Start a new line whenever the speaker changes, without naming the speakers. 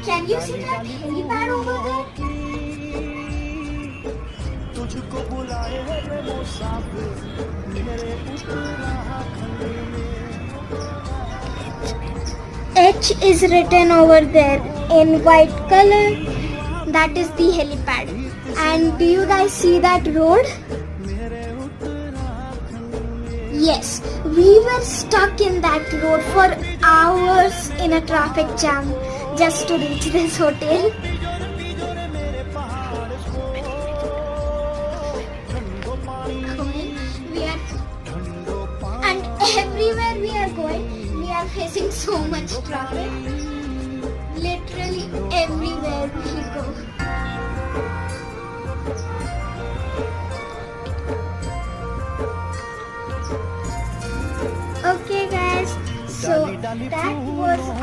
Can you see that helipad over there? H is written over there in white color. That is the helipad. And do you guys see that road? Yes, we were stuck in that road for hours in a traffic jam just to reach this hotel. And everywhere we are going, we are facing so much traffic. Literally everywhere we go. Okay guys, so that was